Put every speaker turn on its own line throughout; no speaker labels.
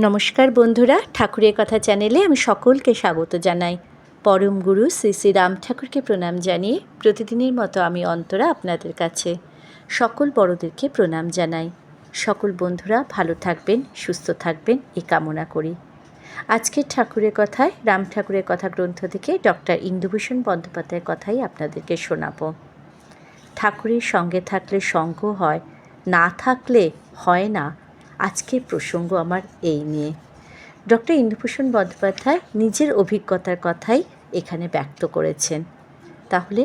নমস্কার বন্ধুরা, ঠাকুরের কথা চ্যানেলে আমি সকলকে স্বাগত জানাই। পরম গুরু শ্রী শ্রী রাম ঠাকুরকে প্রণাম জানিয়ে প্রতিদিনের মতো আমি অন্তরা আপনাদের কাছে সকল বড়দেরকে প্রণাম জানাই। সকল বন্ধুরা ভালো থাকবেন, সুস্থ থাকবেন এই কামনা করি। আজকের ঠাকুরের কথায় রাম ঠাকুরের কথা গ্রন্থ থেকে ডক্টর ইন্দুভূষণ বন্দ্যোপাধ্যায়ের কথাই আপনাদেরকে শোনাব। ঠাকুরের সঙ্গে থাকলে সঙ্গ হয়, না থাকলে হয় না। আজকের প্রসঙ্গ আমার এই নিয়ে। ডক্টর ইন্দুভূষণ বন্দ্যোপাধ্যায় নিজের অভিজ্ঞতার কথাই এখানে ব্যক্ত করেছেন। তাহলে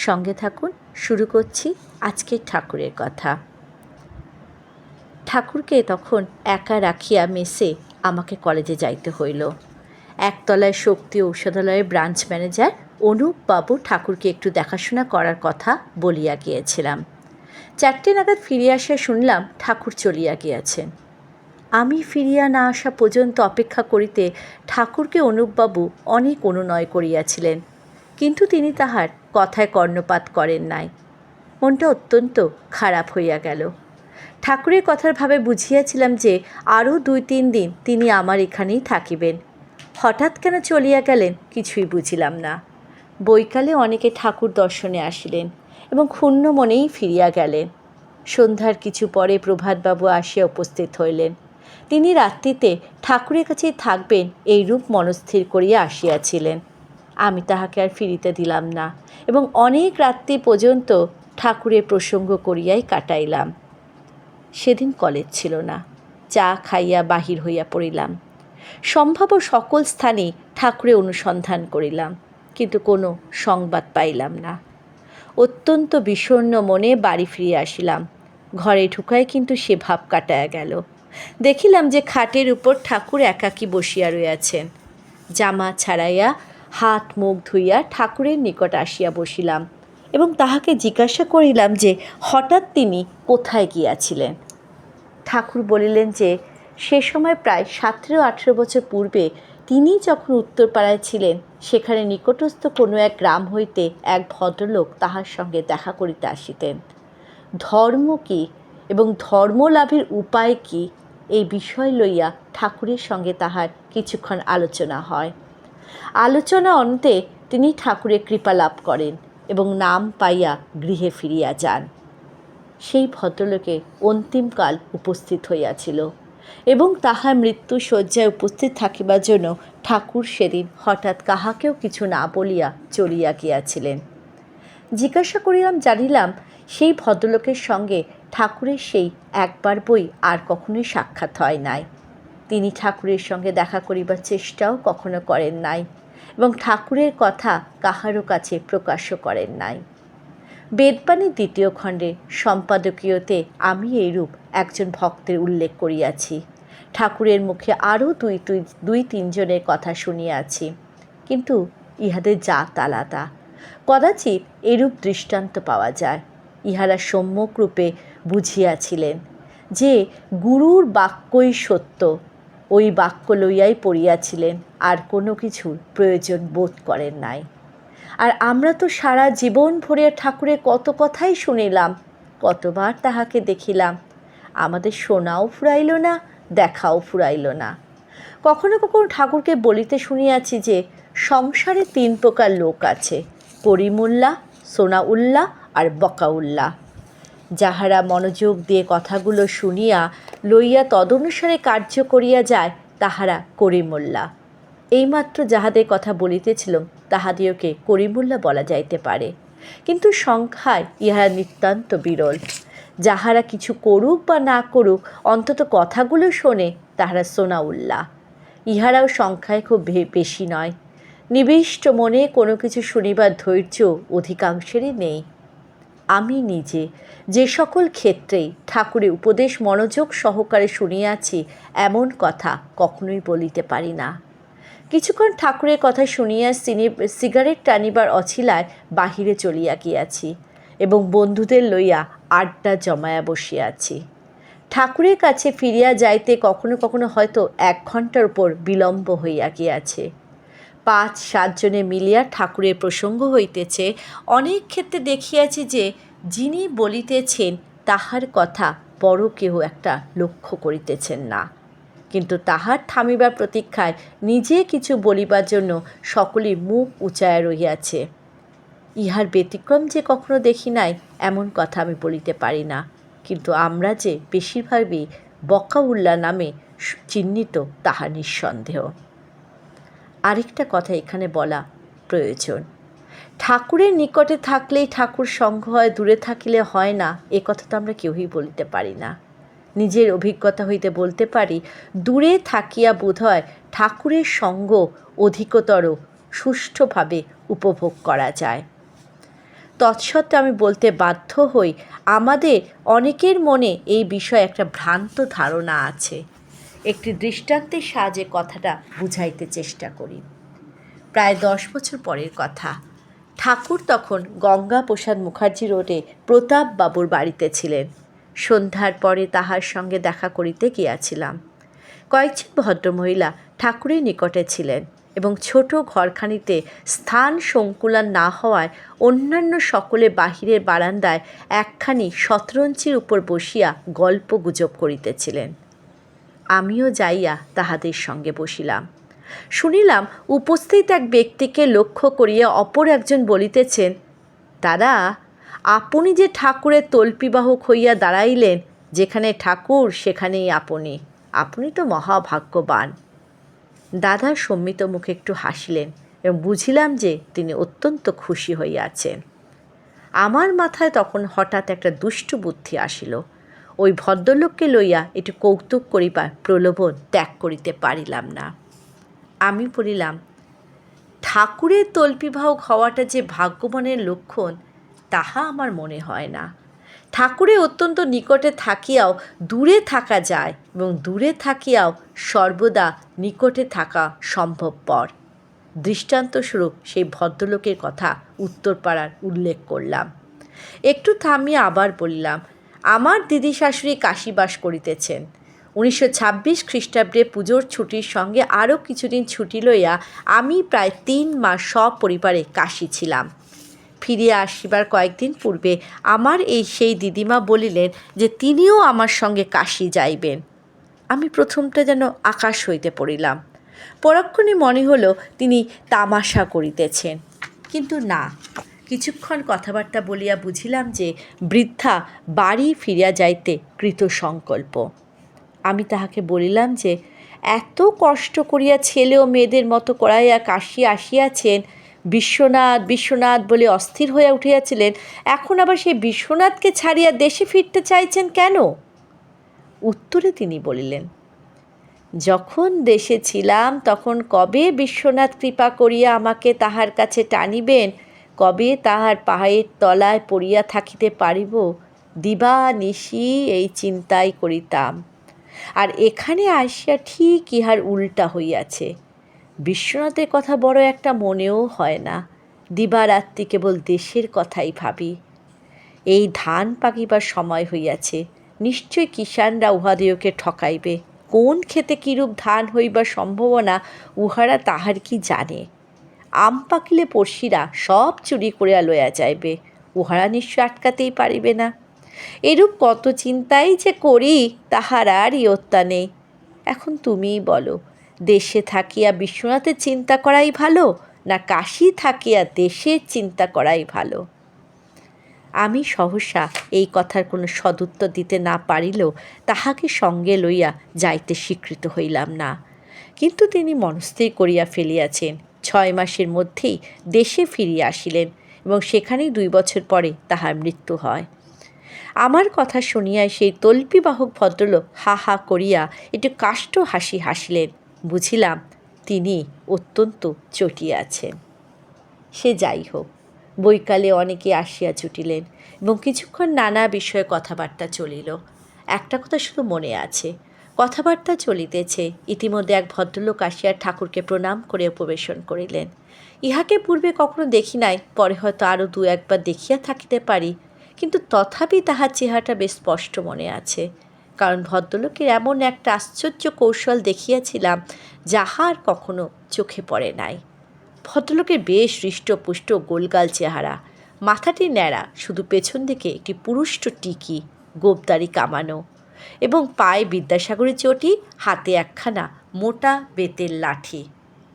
সঙ্গে থাকুন, শুরু করছি আজকের ঠাকুরের কথা। ঠাকুরকে তখন একা রাখিয়া মেসে আমাকে কলেজে যাইতে হইল। একতলায় শক্তি ঔষধালয়ের ব্রাঞ্চ ম্যানেজার অনুপবাবু ঠাকুরকে একটু দেখাশোনা করার কথা বলিয়া গিয়েছিলাম। 4টে নাগাদ ফিরিয়া আসিয়া শুনলাম ঠাকুর চলিয়া গিয়াছেন। আমি ফিরিয়া না আসা পর্যন্ত অপেক্ষা করিতে ঠাকুরকে অনুপবাবু অনেক অনুনয় করিয়াছিলেন, কিন্তু তিনি তাহার কথায় কর্ণপাত করেন নাই। মনটা অত্যন্ত খারাপ হইয়া গেল। ঠাকুরের কথার ভাবে বুঝিয়াছিলাম যে আরও 2-3 দিন তিনি আমার এখানেই থাকিবেন। হঠাৎ কেন চলিয়া গেলেন কিছুই বুঝিলাম না। বৈকালে অনেকে ঠাকুর দর্শনে আসিলেন এবং ক্ষুণ্ণ মনেই ফিরিয়া গেলেন। সন্ধ্যার কিছু পরে প্রভাতবাবু আসিয়া উপস্থিত হইলেন। তিনি রাত্রিতে ঠাকুরের কাছেই থাকবেন এইরূপ মনস্থির করিয়া আসিয়াছিলেন। আমি তাহাকে আর ফিরিতে দিলাম না এবং অনেক রাত্রি পর্যন্ত ঠাকুরের প্রসঙ্গ করিয়াই কাটাইলাম। সেদিন কলেজ ছিল না। চা খাইয়া বাহির হইয়া পড়িলাম। সম্ভাব্য সকল স্থানে ঠাকুরের অনুসন্ধান করিলাম, কিন্তু কোনো সংবাদ পাইলাম না। অত্যন্ত বিষণ্ণ মনে বাড়ি ফিরিয়া আসিলাম। ঘরে ঢুকায় কিন্তু সে ভাব কাটায়া গেল। দেখিলাম যে খাটের উপর ঠাকুর একাকী বসিয়া রইয়াছেন। জামা ছাড়াইয়া হাত মুখ ধুইয়া ঠাকুরের নিকট আসিয়া বসিলাম এবং তাহাকে জিজ্ঞাসা করিলাম যে হঠাৎ তিনি কোথায় গিয়াছিলেন। ঠাকুর বলিলেন যে সে সময় প্রায় 17-18 বছর পূর্বে তিনি যখন উত্তরপাড়ায় ছিলেন, সেখানে নিকটস্থ কোনো এক গ্রাম হইতে এক ভদ্রলোক তাহার সঙ্গে দেখা করিতে আসিতেন। ধর্ম কী এবং ধর্ম লাভের উপায় কী, এই বিষয় লইয়া ঠাকুরের সঙ্গে তাহার কিছুক্ষণ আলোচনা হয়। আলোচনা অন্তে তিনি ঠাকুরের কৃপা লাভ করেন এবং নাম পাইয়া গৃহে ফিরিয়া যান। সেই ভদ্রলোকে অন্তিমকাল উপস্থিত হইয়াছিল এবং তাহার মৃত্যু শয্যায় উপস্থিত থাকিবার জন্য ঠাকুর সেদিন হঠাৎ কাহাকেও কিছু না বলিয়া চলিয়া গিয়াছিলেন। জিজ্ঞাসা করিলাম, জানিলাম সেই ভদ্রলোকের সঙ্গে ঠাকুরের সেই একবার বই আর কখনোই সাক্ষাৎ হয় নাই। তিনি ঠাকুরের সঙ্গে দেখা করিবার চেষ্টাও কখনো করেন নাই এবং ঠাকুরের কথা কাহারও কাছে প্রকাশও করেন নাই। বেদবাণীর 2য় খণ্ডে সম্পাদকীয়তে আমি এইরূপ একজন ভক্তের উল্লেখ করিয়াছি। ঠাকুরের মুখে আরও 2-3 জনের কথা শুনিয়াছি, কিন্তু ইহাদের জাত আলাদা। কদাচিৎ এরূপ দৃষ্টান্ত পাওয়া যায়। ইহারা সম্যকরূপে বুঝিয়াছিলেন যে গুরুর বাক্যই সত্য, ওই বাক্য লইয়াই পড়িয়াছিলেন, আর কোনো কিছুর প্রয়োজন বোধ করেন নাই। আর আমরা তো সারা জীবন ভরে ঠাকুরের কত কথাই শুনিলাম, কতবার তাহাকে দেখিলাম। আমাদের শোনাও ফুরাইল না, দেখাও ফুরাইল না। কখনো কখনো ঠাকুরকে বলিতে শুনিয়াছি যে সংসারে 3 প্রকার লোক আছে, করিমুল্লা, সোনাউল্লাহ আর বকাউল্লাহ। যাহারা মনোযোগ দিয়ে কথাগুলো শুনিয়া লইয়া তদনুসারে কার্য করিয়া যায়, তাহারা করিমুল্লা। এইমাত্র যাহাদের কথা বলিতেছিলাম তাহাদিওকে করিমুল্লা বলা যাইতে পারে, কিন্তু সংখ্যায় ইহারা নিতান্ত বিরল। যাহারা কিছু করুক বা না করুক, অন্তত কথাগুলো শোনে, তাহারা সোনাউল্লাহ। ইহারাও সংখ্যায় খুব বেশি নয়। নিবিষ্ট মনে কোনো কিছু শুনিবার ধৈর্য অধিকাংশেরই নেই। আমি নিজে যে সকল ক্ষেত্রেই ঠাকুরের উপদেশ মনোযোগ সহকারে শুনিয়াছি, এমন কথা কখনোই বলিতে পারি না। কিছুক্ষণ ঠাকুরের কথা শুনিয়া সিগারেট টানিবার অছিলায় বাহিরে চলিয়া গিয়াছি এবং বন্ধুদের লইয়া আড্ডা জমায়া বসিয়াছি। ঠাকুরের কাছে ফিরিয়া যাইতে কখনো কখনো হয়তো 1 ঘণ্টার উপর বিলম্ব হইয়া গিয়াছে। 5-7 জনে মিলিয়া ঠাকুরের প্রসঙ্গ হইতেছে। অনেক ক্ষেত্রে দেখিয়াছি যে যিনি বলিতেছেন তাহার কথা বড় কেহ একটা লক্ষ্য করিতেছেন না। কিন্তু তাহার থামিবার প্রতীক্ষায় নিজে কিছু বলিবার জন্য সকলেই মুখ উঁচাইয়া রহিয়াছে। ইহার ব্যতিক্রম যে কখনো দেখি নাই এমন কথা আমি বলিতে পারি না, কিন্তু আমরা যে বেশিরভাগই বকাউল্লা নামে চিহ্নিত তাহা নিঃসন্দেহ। আরেকটা কথা এখানে বলা প্রয়োজন। ঠাকুরের নিকটে থাকলেই ঠাকুর সঙ্গ হয়, দূরে থাকিলে হয় না, এ কথা তো আমরা কেউই বলিতে পারি না। নিজের অভিজ্ঞতা হইতে বলতে পারি, দূরে থাকিয়া বোধ হয় ঠাকুরের সঙ্গ অধিকতর সুষ্ঠুভাবে উপভোগ করা যায়। তৎসত্ত্বেও আমি বলতে বাধ্য হই, আমাদের অনেকের মনে এই বিষয়ে একটা ভ্রান্ত ধারণা আছে। একটি দৃষ্টান্তের সাহায্যে কথাটা বুঝাইতে চেষ্টা করি। প্রায় 10 বছর পরের কথা। ঠাকুর তখন গঙ্গাপ্রসাদ মুখার্জি রোডে প্রতাপ বাবুর বাড়িতে ছিলেন। সন্ধ্যার পরে তাহার সঙ্গে দেখা করিতে গিয়াছিলাম। কয়েকজন ভদ্রমহিলা ঠাকুরের নিকটে ছিলেন এবং ছোট ঘরখানিতে স্থান সংকুলান না হওয়ায় অন্যান্য সকলে বাহিরের বারান্দায় একখানি শতরঞ্চির উপর বসিয়া গল্প গুজব করিতেছিলেন। আমিও যাইয়া তাহাদের সঙ্গে বসিলাম। শুনিলাম উপস্থিত এক ব্যক্তিকে লক্ষ্য করিয়া অপর একজন বলিতেছেন, দাদা, আপনি যে ঠাকুরের তল্পিবাহক হইয়া দাঁড়াইলেন, যেখানে ঠাকুর সেখানেই আপনি, আপনি তো মহাভাগ্যবান। দাদা সম্মিত মুখে একটু হাসিলেন এবং বুঝিলাম যে তিনি অত্যন্ত খুশি হইয়াছেন। আমার মাথায় তখন হঠাৎ একটা দুষ্ট বুদ্ধি আসিল। ওই ভদ্রলোককে লইয়া একটু কৌতুক করিবার প্রলোভন ত্যাগ করিতে পারিলাম না। আমি বলিলাম, ঠাকুরের তল্পিবাহক হওয়াটা যে ভাগ্যবানের লক্ষণ তাহা আমার মনে হয় না। ঠাকুরের অত্যন্ত নিকটে থাকিয়াও দূরে থাকা যায় এবং দূরে থাকিয়াও সর্বদা নিকটে থাকা সম্ভবপর। দৃষ্টান্তস্বরূপ সেই ভদ্রলোকের কথা উত্তরপাড়ার উল্লেখ করলাম। একটু থামিয়ে আবার বললাম, আমার দিদি শাশুড়ি কাশীবাস করিতেছেন। 1926 খ্রিস্টাব্দে পুজোর ছুটির সঙ্গে আরও কিছুদিন ছুটি লইয়া আমি প্রায় 3 মাস সপরিবারে কাশী ছিলাম। ফিরিয়া আসিবার কয়েকদিন পূর্বে আমার সেই দিদিমা বলিলেন যে তিনিও আমার সঙ্গে কাশী যাইবেন। আমি প্রথমটা যেন আকাশ হইতে পড়িলাম। পরক্ষণে মনে হলো তিনি তামাশা করিতেছেন, কিন্তু না। কিছুক্ষণ কথাবার্তা বলিয়া বুঝিলাম যে বৃদ্ধা বাড়ি ফিরিয়া যাইতে কৃতসংকল্প। আমি তাহাকে বলিলাম যে এত কষ্ট করিয়া ছেলে ও মেয়েদের মতো করাইয়া কাশী আসিয়াছেন, বিশ্বনাথ বিশ্বনাথ বলে অস্থির হইয়া উঠিয়াছিলেন, এখন আবার সেই বিশ্বনাথকে ছাড়িয়া দেশে ফিরতে চাইছেন কেন? উত্তরে তিনি বলিলেন, যখন দেশে ছিলাম তখন কবে বিশ্বনাথ কৃপা করিয়া আমাকে তাহার কাছে টানিবেন, কবে তাহার পায়ের তলায় পড়িয়া থাকিতে পারিব, দিবা নিশি এই চিন্তাই করিতাম। আর এখানে আসিয়া ঠিক ইহার উল্টা হইয়াছে। বিশ্বনাথের কথা বড় একটা মনেও হয় না, দিবারাত্রি কেবল দেশের কথাই ভাবি। এই ধান পাকিবার সময় হইয়াছে, নিশ্চয় কিষাণরা উহাদিওকে ঠকাইবে। কোন ক্ষেতে কিরূপ ধান হইবার সম্ভাবনা উহারা তাহার কি জানে। আম পাকিলে পড়শিরা সব চুরি করিয়া লইয়া যাইবে, উহারা নিশ্চয় আটকাতেই পারিবে না। এরূপ কত চিন্তাই যে করি তাহার আর ইয়ত্তা নেই। এখন তুমিই বলো, দেশে থাকিয়া বিশ্বনাথের চিন্তা করাই ভালো, না কাশী থাকিয়া দেশের চিন্তা করাই ভালো? আমি সহসা এই কথার কোনো সদুত্তর দিতে না পারিলেও তাহাকে সঙ্গে লইয়া যাইতে স্বীকৃত হইলাম না। কিন্তু তিনি মনস্থির করিয়া ফেলিয়াছেন, 6 মাসের মধ্যেই দেশে ফিরিয়া আসিলেন এবং সেখানেই 2 বছর পরে তাহার মৃত্যু হয়। আমার কথা শুনিয়া সেই তল্পিবাহক ভদ্রলোক হা হা করিয়া একটু কাষ্ঠ হাসি হাসিলেন। বুঝিলাম তিনি অত্যন্ত চটিয়াছেন। সে যাই হোক, বৈকালে অনেকে আসিয়া জুটিলেন এবং কিছুক্ষণ নানা বিষয়ে কথাবার্তা চলিল। একটা কথা শুধু মনে আছে, কথাবার্তা চলিতেছে, ইতিমধ্যে এক ভদ্রলোক আসিয়া ঠাকুরকে প্রণাম করে উপবেশন করিলেন। ইহাকে পূর্বে কখনো দেখি নাই, পরে হয়তো আরও 2-1বার দেখিয়া থাকিতে পারি, কিন্তু তথাপি তাহার চেহারাটা বেশ স্পষ্ট মনে আছে, কারণ ভদ্রলোকের এমন একটা আশ্চর্য কৌশল দেখিয়াছিলাম যাহার কখনো চোখে পড়ে নাই। ভদ্রলোকের বেশ হৃষ্টপুষ্ট গোলগাল চেহারা, মাথাটি ন্যাড়া, শুধু পেছন দিকে একটি পুরুষ্ট টিকি, গোঁফদাড়ি কামানো, এবং পায়ে বিদ্যাসাগরের চটি, হাতে একখানা মোটা বেতের লাঠি।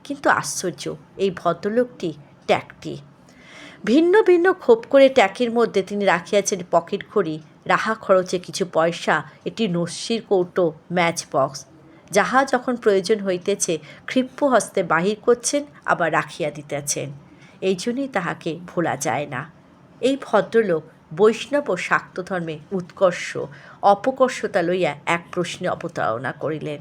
কিন্তু আশ্চর্য, এই ভদ্রলোকটি ট্যাকটি। ভিন্ন ভিন্ন খোপ করে ট্যাকের মধ্যে তিনি রাখিয়াছেন পকেট ঘড়ি, রাহা খরচে কিছু পয়সা, একটি নস্যির কৌটো, ম্যাচ বক্স, যাহা যখন প্রয়োজন হইতেছে ক্ষিপ্র হস্তে বাহির করছেন, আবার রাখিয়া দিতেছেন। এই জন্যই তাহাকে ভোলা যায় না। এই ভদ্রলোক বৈষ্ণব ও শাক্ত ধর্মে উৎকর্ষ অপকর্ষতা লইয়া এক প্রশ্নে অবতারণা করিলেন।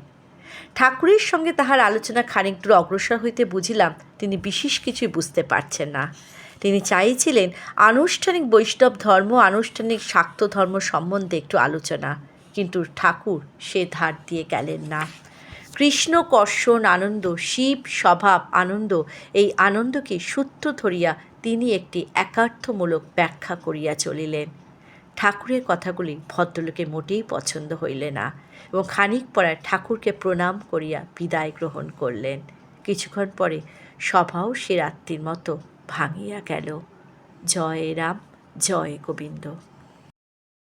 ঠাকুরের সঙ্গে তাহার আলোচনা খানিকদূর অগ্রসর হইতে বুঝিলাম তিনি বিশেষ কিছুই বুঝতে পারছেন না। তিনি চাইছিলেন আনুষ্ঠানিক বৈষ্ণব ধর্ম, আনুষ্ঠানিক শাক্ত ধর্ম সম্বন্ধে একটু আলোচনা, কিন্তু ঠাকুর সে ধার দিয়ে গেলেন না। কৃষ্ণ কর্ষণ আনন্দ, শিব স্বভাব আনন্দ, এই আনন্দকে সূত্র ধরিয়া তিনি একটি একার্থমূলক ব্যাখ্যা করিয়া চলিলেন। ঠাকুরের কথাগুলি ভদ্রলোকে মোটেই পছন্দ হইলে না এবং খানিক পরে ঠাকুরকে প্রণাম করিয়া বিদায় গ্রহণ করলেন। কিছুক্ষণ পরে সভাও সে রাত্রির মতো ভাঙিয়া গেল। জয় রাম, জয় গোবিন্দ।